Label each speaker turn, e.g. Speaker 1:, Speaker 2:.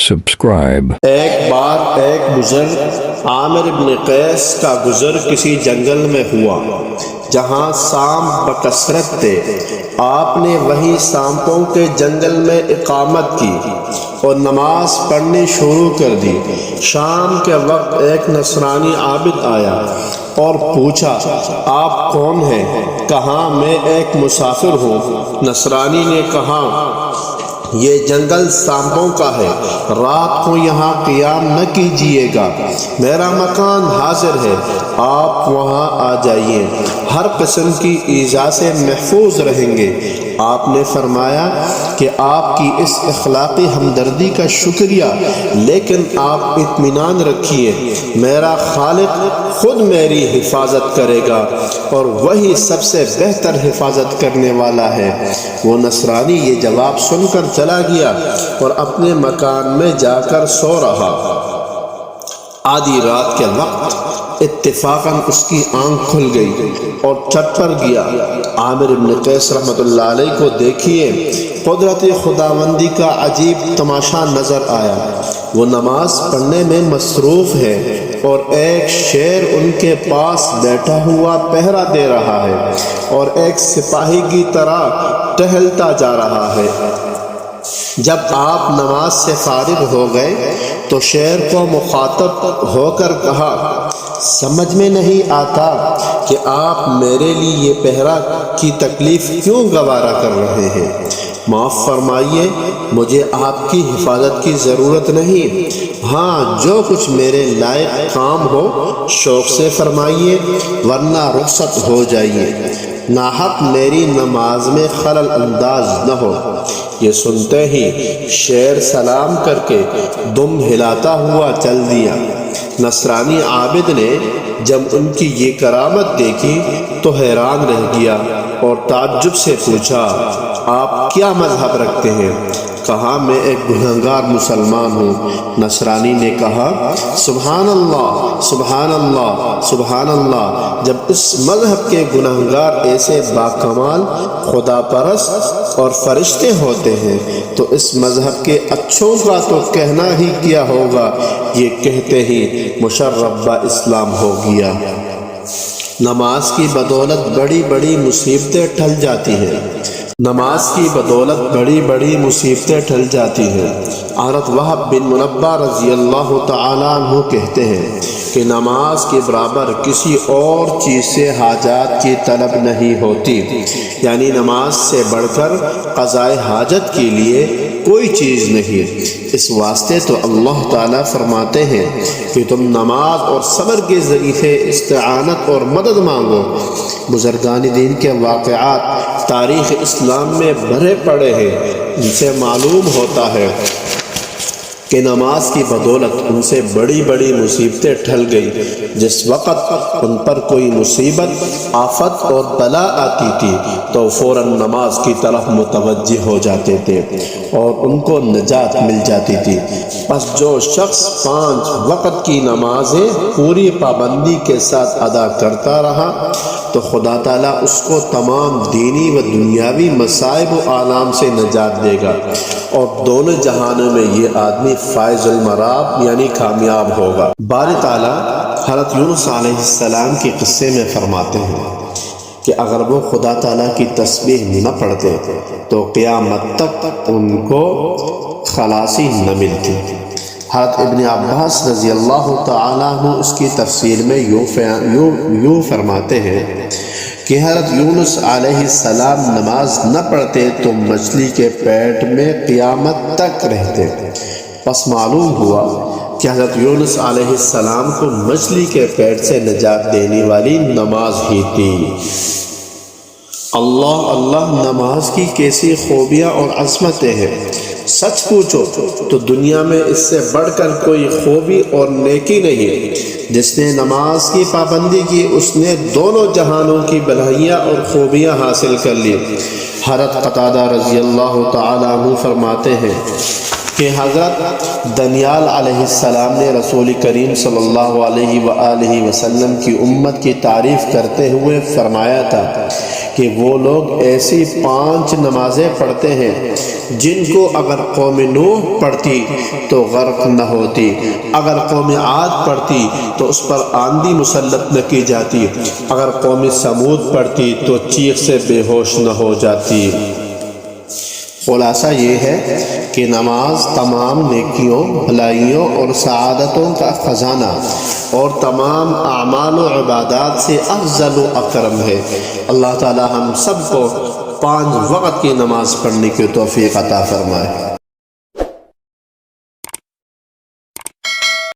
Speaker 1: subscribe.
Speaker 2: ایک بار ایک بزرگ عامر ابن قیس کا گزر کسی جنگل میں ہوا جہاں سانپ بکثرت تھے۔ آپ نے وہیں سانپوں کے جنگل میں اقامت کی اور نماز پڑھنی شروع کر دی۔ شام کے وقت ایک نصرانی عابد آیا اور پوچھا، آپ کون ہیں؟ کہا، میں ایک مسافر ہوں۔ نصرانی نے کہا، یہ جنگل سانپوں کا ہے، رات کو یہاں قیام نہ کیجیے گا، میرا مکان حاضر ہے، آپ وہاں آ جائیے، ہر قسم کی ایذا سے محفوظ رہیں گے۔ آپ نے فرمایا کہ آپ کی اس اخلاقی ہمدردی کا شکریہ، لیکن آپ اطمینان رکھیے، میرا خالق خود میری حفاظت کرے گا اور وہی سب سے بہتر حفاظت کرنے والا ہے۔ وہ نصرانی یہ جواب سن کر چلا گیا اور اپنے مکان میں جا کر سو رہا۔ آدھی رات کے وقت اتفاقاً اس کی آنکھ کھل گئی اور چت پر گیا۔ عامر ابن قیس رحمۃ اللہ علیہ کو دیکھیے قدرت خداوندی کا عجیب تماشا نظر آیا۔ وہ نماز پڑھنے میں مصروف ہے اور ایک شیر ان کے پاس بیٹھا ہوا پہرا دے رہا ہے اور ایک سپاہی کی طرح ٹہلتا جا رہا ہے۔ جب آپ نماز سے فارغ ہو گئے تو شیر کو مخاطب ہو کر کہا، سمجھ میں نہیں آتا کہ آپ میرے لیے یہ پہرا کی تکلیف کیوں گوارا کر رہے ہیں؟ معاف فرمائیے، مجھے آپ کی حفاظت کی ضرورت نہیں، ہاں جو کچھ میرے لائق کام ہو شوق سے فرمائیے، ورنہ رخصت ہو جائیے، ناحق میری نماز میں خلل انداز نہ ہو۔ یہ سنتے ہی شیر سلام کر کے دم ہلاتا ہوا چل دیا۔ نصرانی عابد نے جب ان کی یہ کرامت دیکھی تو حیران رہ گیا اور تعجب سے پوچھا، آپ کیا مذہب رکھتے ہیں؟ کہا، میں ایک گنہگار مسلمان ہوں۔ نصرانی نے کہا، سبحان اللہ، سبحان اللہ، سبحان اللہ۔ جب اس مذہب کے گنہگار ایسے باکمال، خدا پرست اور فرشتے ہوتے ہیں تو اس مذہب کے اچھوں کا تو کہنا ہی کیا ہوگا، یہ کہتے ہی مشرف اسلام ہو گیا۔ نماز کی بدولت بڑی بڑی مصیبتیں ٹل جاتی ہیں۔ نماز کی بدولت بڑی بڑی مصیبتیں ٹل جاتی ہیں۔ حضرت وہب بن منبہ رضی اللہ تعالیٰ عنہ کہتے ہیں کہ نماز کے برابر کسی اور چیز سے حاجات کی طلب نہیں ہوتی، یعنی نماز سے بڑھ کر قضاء حاجت کے لیے کوئی چیز نہیں۔ اس واسطے تو اللہ تعالیٰ فرماتے ہیں کہ تم نماز اور صبر کے ذریعے سے استعانت اور مدد مانگو۔ بزرگان دین کے واقعات تاریخ اسلام میں بھرے پڑے ہیں، ان سے معلوم ہوتا ہے کہ نماز کی بدولت ان سے بڑی بڑی مصیبتیں ٹل گئی۔ جس وقت ان پر کوئی مصیبت، آفت اور بلا آتی تھی تو فوراً نماز کی طرف متوجہ ہو جاتے تھے اور ان کو نجات مل جاتی تھی۔ پس جو شخص 5 وقت کی نمازیں پوری پابندی کے ساتھ ادا کرتا رہا تو خدا تعالیٰ اس کو تمام دینی و دنیاوی مصائب و آلام سے نجات دے گا اور دونوں جہانوں میں یہ آدمی فائز المراب یعنی کامیاب ہوگا۔ باری تعالیٰ حضرت یونس علیہ السلام کے قصے میں فرماتے ہیں کہ اگر وہ خدا تعالیٰ کی تسبیح نہ پڑھتے تو قیامت تک ان کو خلاصی نہ ملتی۔ حضرت ابن عباس رضی اللہ تعالیٰ عنہ اس کی تفسیر میں یوں فرماتے ہیں کہ حضرت یونس علیہ السلام نماز نہ پڑھتے تو مچھلی کے پیٹ میں قیامت تک رہتے۔ پس معلوم ہوا کہ حضرت یونس علیہ السلام کو مچھلی کے پیٹ سے نجات دینے والی نماز ہی تھی۔ اللہ اللہ، نماز کی کیسی خوبیاں اور عظمتیں ہیں۔ سچ پوچھو تو دنیا میں اس سے بڑھ کر کوئی خوبی اور نیکی نہیں۔ جس نے نماز کی پابندی کی اس نے دونوں جہانوں کی بھلائیاں اور خوبیاں حاصل کر لی۔ حضرت قتادہ رضی اللہ تعالیٰ عنہ فرماتے ہیں کہ حضرت دانیال علیہ السلام نے رسول کریم صلی اللہ علیہ وآلہ وسلم کی امت کی تعریف کرتے ہوئے فرمایا تھا کہ وہ لوگ ایسی 5 نمازیں پڑھتے ہیں جن کو اگر قوم نوح پڑھتی تو غرق نہ ہوتی، اگر قوم عاد پڑھتی تو اس پر آندھی مسلط نہ کی جاتی، اگر قوم سمود پڑھتی تو چیخ سے بے ہوش نہ ہو جاتی۔ خلاصہ یہ ہے کہ نماز تمام نیکیوں، بھلائیوں اور سعادتوں کا خزانہ اور تمام اعمال و عبادات سے افضل و اکرم ہے۔ اللہ تعالی ہم سب کو 5 وقت کی نماز پڑھنے کی توفیق عطا فرمائے۔